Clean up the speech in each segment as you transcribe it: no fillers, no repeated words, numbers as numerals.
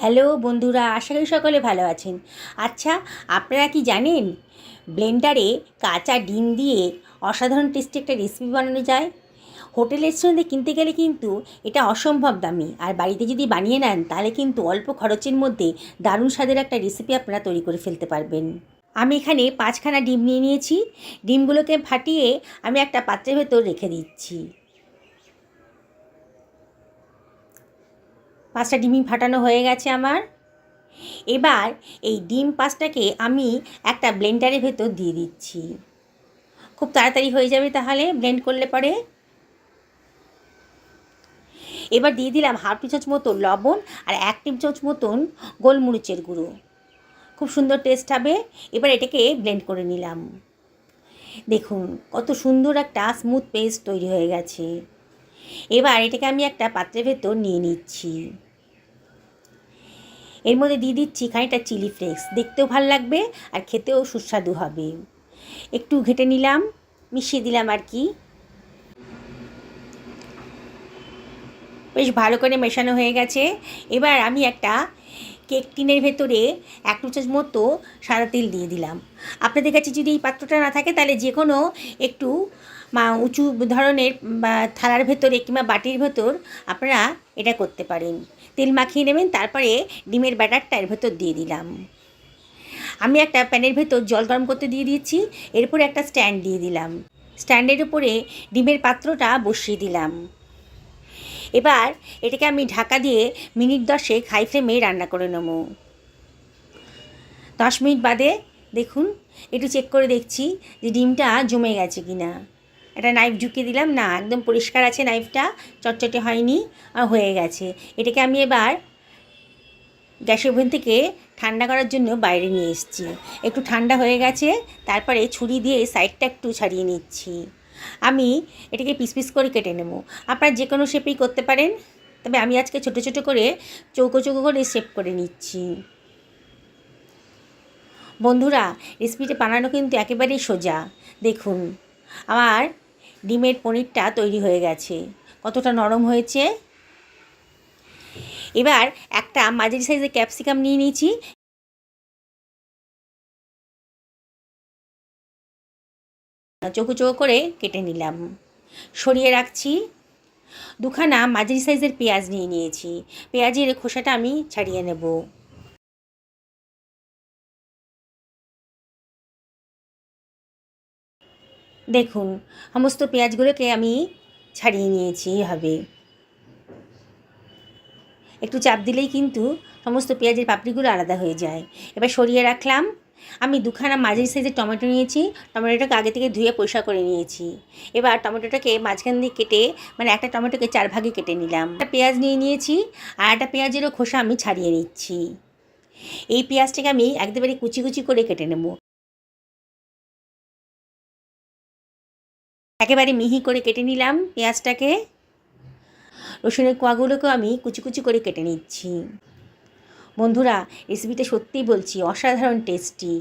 Hello বন্ধুরা, আশা করি সকলে ভালো আছেন। আচ্ছা, আপনারা কি জানেন ব্লেন্ডারে কাঁচা ডিম দিয়ে অসাধারণ টেস্টি একটা রেসিপি বানানো যায়? হোটেল রেস্টুরেন্টে কিনতে গেলে কিন্তু এটা অসম্ভব দামি, আর বাড়িতে যদি বানিয়ে নেন তাহলে কিন্তু অল্প খরচের মধ্যে দারুণ স্বাদের একটা রেসিপি আপনারা তৈরি করে ফেলতে পারবেন। আমি এখানে 5খানা ডিম নিয়ে নিয়েছি। ডিমগুলোকে ফাটিয়ে আমি একটা পাত্রের ভেতর রেখে দিচ্ছি। 5টা ডিমই ফাটানো হয়ে গেছে আমার। এবার এই ডিম পাঁচটাকে আমি একটা ব্লেন্ডারের ভেতর দিয়ে দিচ্ছি। খুব তাড়াতাড়ি হয়ে যাবে তাহলে ব্লেন্ড করলে পরে। এবার দিয়ে দিলাম হাফ টি চামচ মতো লবণ আর 1 টি চামচ মতন গোলমরিচের গুঁড়ো। খুব সুন্দর টেস্ট হবে। এবার এটাকে ব্লেন্ড করে নিলাম। দেখুন কত সুন্দর একটা স্মুথ পেস্ট তৈরি হয়ে গেছে। এবার এটাকে আমি একটা পাত্রের ভেতর নিয়ে নিচ্ছি। এর মধ্যে দিয়ে দিচ্ছি খানিকটা চিলি ফ্লেক্স, দেখতেও ভালো লাগবে আর খেতেও সুস্বাদু হবে। একটু ঘেটে নিলাম, মিশিয়ে দিলাম আর কি। বেশ ভালো করে মেশানো হয়ে গেছে। এবার আমি একটা কেক টিনের ভেতরে 1 চামচ মতো সাদা তেল দিয়ে দিলাম। আপনাদের কাছে যদি এই পাত্রটা না থাকে তাহলে যে কোনো একটু উঁচু ধরনের বা থালার ভেতরে কিংবা বাটির ভেতর আপনারা এটা করতে পারেন। তেল মাখিয়ে নেবেন, তারপরে ডিমের ব্যাটারটা এর ভেতর দিয়ে দিলাম। আমি একটা প্যানের ভেতর জল গরম করতে দিয়ে দিয়েছি। এরপরে একটা স্ট্যান্ড দিয়ে দিলাম। স্ট্যান্ডের উপরে ডিমের পাত্রটা বসিয়ে দিলাম। এবার এটাকে আমি ঢাকা দিয়ে মিনিট 10 হাই ফ্লেমে রান্না করে নেব। 10 মিনিট বাদে দেখুন, একটু চেক করে দেখছি যে ডিমটা জমে গেছে কি না। একটা নাইফ ঢুকিয়ে দিলাম, না একদম পরিষ্কার আছে নাইফটা, চটচটে হয়নি, হয়ে গেছে। এটাকে আমি এবার গ্যাসের ওভেন থেকে ঠান্ডা করার জন্য বাইরে নিয়ে এসেছি। একটু ঠান্ডা হয়ে গেছে, তারপরে ছুরি দিয়ে সাইডটা একটু ছাড়িয়ে নিচ্ছি। আমি এটাকে পিস পিস করে কেটে নেব। আপনারা যে কোনো শেপেই করতে পারেন, তবে আমি আজকে ছোটো ছোটো করে চৌকো চৌকো করে শেপ করে নিচ্ছি। বন্ধুরা, রেসিপিটা বানানো কিন্তু একেবারেই সোজা। দেখুন আমার ডিমের পনিরটা তৈরি হয়ে গেছে, কতটা নরম হয়েছে। এবার একটা মাঝারি সাইজের ক্যাপসিকাম নিয়ে নিয়েছি। চৌকো চৌকো করে কেটে নিলাম, সরিয়ে রাখছি। 2খানা মাঝারি সাইজের পেঁয়াজ নিয়ে নিয়েছি। পেঁয়াজের খোসাটা আমি ছাড়িয়ে নেব। দেখুন সমস্ত পেঁয়াজগুলোকে আমি ছাড়িয়ে নিয়েছি। এভাবে একটু চাপ দিলেই কিন্তু সমস্ত পেঁয়াজের পাপড়িগুলো আলাদা হয়ে যায়। এবার সরিয়ে রাখলাম। আমি 2খানা মাঝারি সাইজের টমেটো নিয়েছি। টমেটোটাকে আগে থেকে ধুয়ে পরিষ্কার করে নিয়েছি। এবার টমেটোটাকে মাঝখান দিয়ে কেটে, মানে একটা টমেটোকে 4 ভাগে কেটে নিলাম। একটা পেঁয়াজ নিয়ে নিয়েছি, আর একটা পেঁয়াজেরও খোসা আমি ছাড়িয়ে নিচ্ছি। এই পেঁয়াজটাকে আমি একেবারে কুচি কুচি করে কেটে নেব। একেবারে মিহি করে কেটে নিলাম পেঁয়াজটাকে। রসুনের কোয়াগুলোকেও আমি কুচি কুচি করে কেটে নিচ্ছি। বন্ধুরা, রেসিপিটা সত্যিই বলছি অসাধারণ টেস্টি।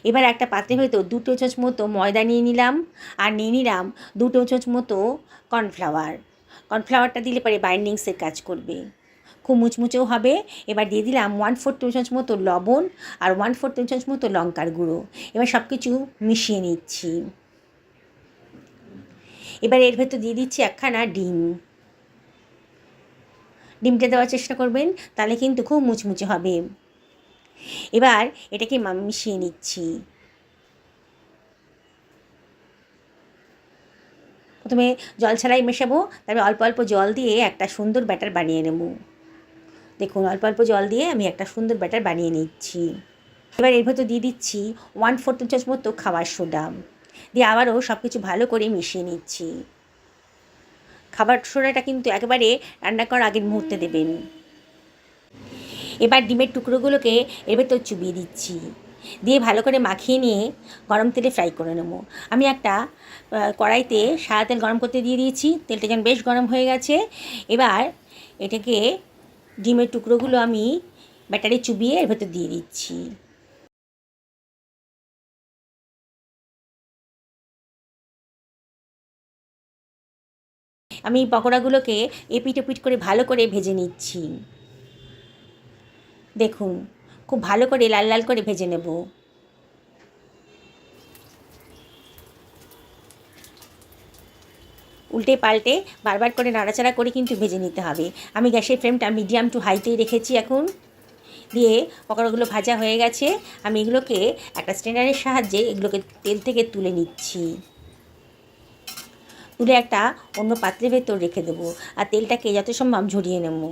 এবার একটা পাত্রের ভেতর 2 চামচ মতো ময়দা নিয়ে নিলাম, আর নিয়ে নিলাম 2 চামচ মতো কর্নফ্লাওয়ার। কর্নফ্লাওয়ারটা দিলে পরে বাইন্ডিংসের কাজ করবে, খুব মুচমুচেও হবে। এবার দিয়ে দিলাম 1/4 চামচ মতো লবণ আর 1/4 চামচ মতো লঙ্কার গুঁড়ো। এবার সব কিছু মিশিয়ে নিচ্ছি। এবার এর ভেতর দিয়ে দিচ্ছি 1খানা ডিম। ডিমটা দেওয়ার চেষ্টা করবেন, তাহলে কিন্তু খুব মুচমুচে হবে। এবার এটাকে মিশিয়ে নিচ্ছি। প্রথমে জল ছাড়াই মেশাবো, তারপরে অল্প অল্প জল দিয়ে একটা সুন্দর ব্যাটার বানিয়ে নেব। দেখুন অল্প অল্প জল দিয়ে আমি একটা সুন্দর ব্যাটার বানিয়ে নিচ্ছি। এবার এর ভেতর দিয়ে দিচ্ছি 1/4 চামচ মতো খাবার সোডা, দিয়ে আবারও সব কিছু ভালো করে মিশিয়ে নিচ্ছি। খাবার সোডাটা কিন্তু একেবারে রান্না করার আগের মুহূর্তে দেবেন। এবার ডিমের টুকরোগুলোকে এর ভেতর চুবিয়ে দিচ্ছি, দিয়ে ভালো করে মাখিয়ে নিয়ে গরম তেলে ফ্রাই করে নেব। আমি একটা কড়াইতে সাদা তেল গরম করতে দিয়ে দিয়েছি। তেলটা যেন বেশ গরম হয়ে গেছে। এবার এটাকে ডিমের টুকরোগুলো আমি ব্যাটারে চুবিয়ে এর ভেতর দিয়ে দিচ্ছি। আমি পকোড়াগুলোকে এপিট ওপিট করে ভালো করে ভেজে নিচ্ছি। দেখুন খুব ভালো করে লাল লাল করে ভেজে নেব। উল্টে পাল্টে বারবার করে নাড়াচাড়া করে কিন্তু ভেজে নিতে হবে। আমি গ্যাসের ফ্লেমটা মিডিয়াম টু হাইতেই রেখেছি এখন। দিয়ে পকোড়াগুলো ভাজা হয়ে গেছে। আমি এগুলোকে একটা স্ট্রেনারের সাহায্যে এগুলোকে তেল থেকে তুলে নিচ্ছি। তুলে একটা অন্য পাত্রের ভেতর রেখে দেবো আর তেলটাকে যত সম্ভব ঝরিয়ে নেব।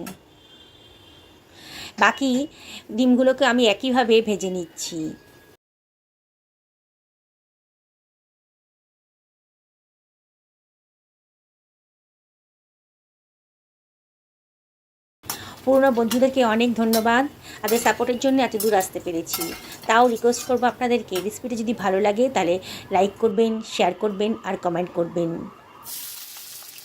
বাকি ডিমগুলোকে আমি একইভাবে ভেজে নিচ্ছি। পুরনো বন্ধুদেরকে অনেক ধন্যবাদ, তাদের সাপোর্টের জন্য এত দূর আসতে পেরেছি। তাও রিকোয়েস্ট করবো আপনাদেরকে, রেসিপিটা যদি ভালো লাগে তাহলে লাইক করবেন, শেয়ার করবেন আর কমেন্ট করবেন।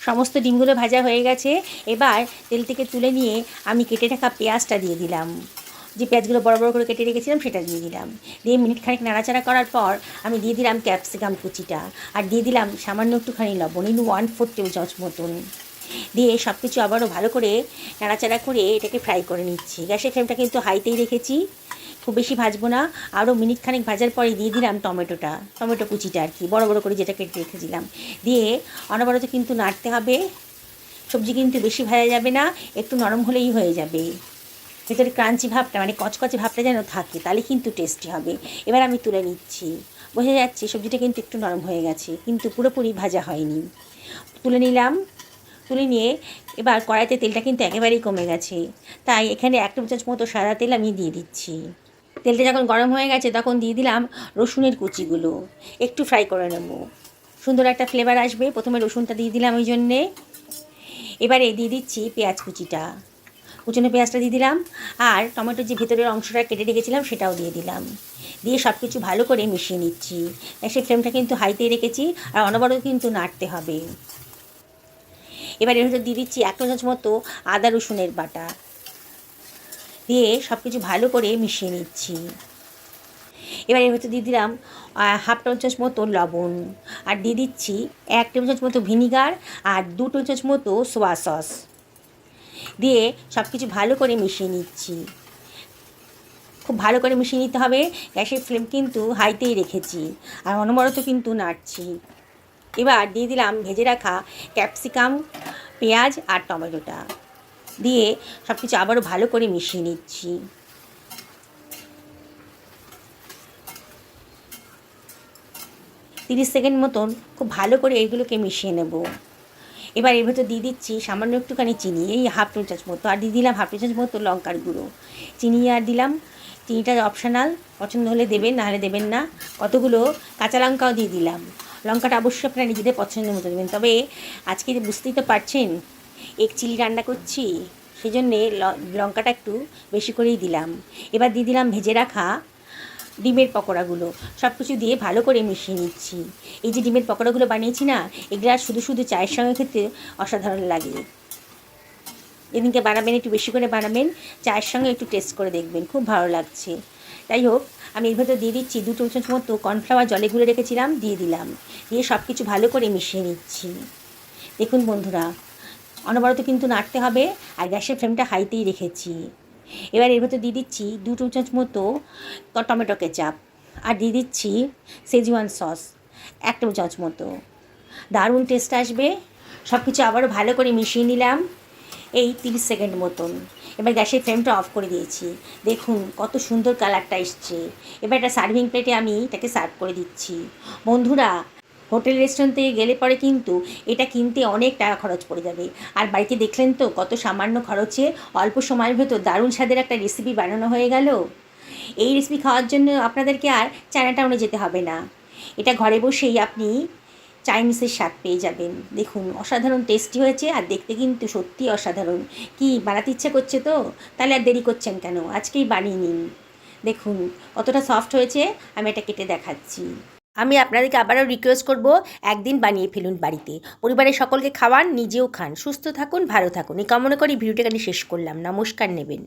সমস্ত ডিমগুলো ভাজা হয়ে গেছে। এবার তেল থেকে তুলে নিয়ে আমি কেটে রাখা পেঁয়াজটা দিয়ে দিলাম। যে পেঁয়াজগুলো বড় বড় করে কেটে রেখেছিলাম সেটা দিয়ে দিলাম। দিয়ে মিনিট খানিক নাড়াচাড়া করার পর আমি দিয়ে দিলাম ক্যাপসিকাম কুচিটা আর দিয়ে দিলাম সামান্য একটুখানি লবণ, 1/4 টেবিল চামচ মতন। দিয়ে সব কিছু আবারও ভালো করে নাড়াচাড়া করে এটাকে ফ্রাই করে নিচ্ছি। গ্যাসের ফ্লেমটা কিন্তু হাইতেই রেখেছি, খুব বেশি ভাজবো না। আরও মিনিট খানিক ভাজার পরে দিয়ে দিলাম টমেটো কুচিটা আর কি, বড় বড় করে যেটা কেটে রেখেছিলাম। দিয়ে অনবরত কিন্তু নাড়তে হবে। সবজি কিন্তু বেশি ভাজা যাবে না, একটু নরম হলেই হয়ে যাবে। ভেতরে ক্রাঞ্চি ভাবটা মানে কচকচে ভাবটা যেন থাকে, তাহলে কিন্তু টেস্টি হবে। এবার আমি তুলে নিচ্ছি। বোঝা যাচ্ছে সবজিটা কিন্তু একটু নরম হয়ে গেছে, কিন্তু পুরোপুরি ভাজা হয়নি। তুলে নিলাম। তুলে নিয়ে এবার কড়াইতে তেলটা কিন্তু একেবারেই কমে গেছে, তাই এখানে 1 টেবিল চামচ মতো সাদা তেল আমি দিয়ে দিচ্ছি। তেলটা যখন গরম হয়ে গেছে তখন দিয়ে দিলাম রসুনের কুচিগুলো, একটু ফ্রাই করে নেব, সুন্দর একটা ফ্লেভার আসবে। প্রথমে রসুনটা দিয়ে দিলাম ওই জন্যে। এবারে দিয়ে দিচ্ছি পেঁয়াজ কুচনো পেঁয়াজটা দিয়ে দিলাম আর টমেটোর যে ভেতরের অংশটা কেটে রেখেছিলাম সেটাও দিয়ে দিলাম। দিয়ে সব কিছু ভালো করে মিশিয়ে নিচ্ছি। গ্যাসের ফ্লেমটা কিন্তু হাইতেই রেখেছি আর অনবরত কিন্তু নাড়তে হবে। এবার এর ভেতর দিয়ে দিচ্ছি 1 চামচ মতো আদা রসুনের বাটা, দিয়ে সব কিছু ভালো করে মিশিয়ে নিচ্ছি। এবার এর ভেতর দিয়ে দিলাম 1/2 টেবিল চামচ মতো লবণ আর দিয়ে দিচ্ছি 1 টেবিল চামচ মতো ভিনিগার আর 2 টেবিল চামচ মতো সোয়া সস। দিয়ে সব কিছু ভালো করে মিশিয়ে নিচ্ছি। খুব ভালো করে মিশিয়ে নিতে হবে। গ্যাসের ফ্লেম কিন্তু হাইতেই রেখেছি আর অনবরত কিন্তু নাড়ছি। এবার দিয়ে দিলাম ভেজে রাখা ক্যাপসিকাম, পেঁয়াজ আর টমেটোটা, দিয়ে সব কিছু আবারও ভালো করে মিশিয়ে নিচ্ছি। তিরিশ সেকেন্ড মতন খুব ভালো করে এইগুলোকে মিশিয়ে নেব। এবার এর ভেতর দিয়ে দিচ্ছি সামান্য একটুখানি চিনি, এই 1/2 টেবিল চামচ মতো, আর দিয়ে দিলাম 1/2 টেবিল চামচ মতো লঙ্কার গুঁড়ো। চিনি আর দিলাম, চিনিটা অপশনাল, পছন্দ হলে দেবেন, নাহলে দেবেন না। কতগুলো কাঁচা লঙ্কাও দিয়ে দিলাম। লঙ্কাটা অবশ্যই আপনারা নিজেদের পছন্দের মতো দেবেন। তবে আজকে বুঝতেই তো পারছেন এগ চিলি রান্না করছি, সেই জন্যে লঙ্কাটা একটু বেশি করেই দিলাম। এবার দিয়ে দিলাম ভেজে রাখা ডিমের পকোড়াগুলো, সব কিছু দিয়ে ভালো করে মিশিয়ে নিচ্ছি। এই যে ডিমের পকোড়াগুলো বানিয়েছি না, এগুলো শুধু শুধু চায়ের সঙ্গে খেতে অসাধারণ লাগে। এদিনকে বানাবেন, একটু বেশি করে বানাবেন, চায়ের সঙ্গে একটু টেস্ট করে দেখবেন, খুব ভালো লাগছে। যাই হোক, আমি এর ভেতর দিয়ে দিচ্ছি 2 টেবিল চামচ মতো কর্নফ্লাওয়ার জলে গুলে রেখেছিলাম, দিয়ে দিলাম। দিয়ে সব কিছু ভালো করে মিশিয়ে নিচ্ছি। দেখুন বন্ধুরা, অনবরত কিন্তু নাড়তে হবে আর গ্যাসের ফ্লেমটা হাইতেই রেখেছি। এবার এর ভেতর দিয়ে দিচ্ছি 2 টেবিল চামচ মতো টমেটো কেচাপ আর দিয়ে দিচ্ছি সেজওয়ান সস 1 টেবিল চামচ মতো। দারুণ টেস্ট আসবে। সব কিছু আবারও ভালো করে মিশিয়ে নিলাম এই 30 সেকেন্ড মতন। এবার গ্যাসের ফ্লেমটা অফ করে দিয়েছি। দেখুন কত সুন্দর কালারটা এসছে। এবার একটা সার্ভিং প্লেটে আমি এটাকে সার্ভ করে দিচ্ছি। বন্ধুরা, হোটেল রেস্টুরেন্টে গেলে পরে কিন্তু এটা কিনতে অনেক টাকা খরচ পড়ে যাবে, আর বাড়িতে দেখলেন তো কত সামান্য খরচে অল্প সময়ের ভেতর দারুণ স্বাদের একটা রেসিপি বানানো হয়ে গেল। এই রেসিপি খাওয়ার জন্য আপনাদেরকে আর চায়না টাউনে যেতে হবে না, এটা ঘরে বসেই আপনি চাইনিজের স্বাদ পেয়ে যাবেন। দেখুন অসাধারণ টেস্টি হয়েছে আর দেখতে কিন্তু সত্যি অসাধারণ। কি বানাতে ইচ্ছে করছে তো? তাহলে আর দেরি করছেন কেন, আজকেই বানিয়ে নিন। দেখুন কতটা সফট হয়েছে, আমি এটা কেটে দেখাচ্ছি। আমি আপনাদেরকে আবারও রিকোয়েস্ট করব, একদিন বানিয়ে ফেলুন বাড়িতে, পরিবারের সকলকে খাওয়ান, নিজেও খান, সুস্থ থাকুন, ভালো থাকুন। এই কামনা করি ভিডিওটা এখানে শেষ করলাম। নমস্কার নেবেন।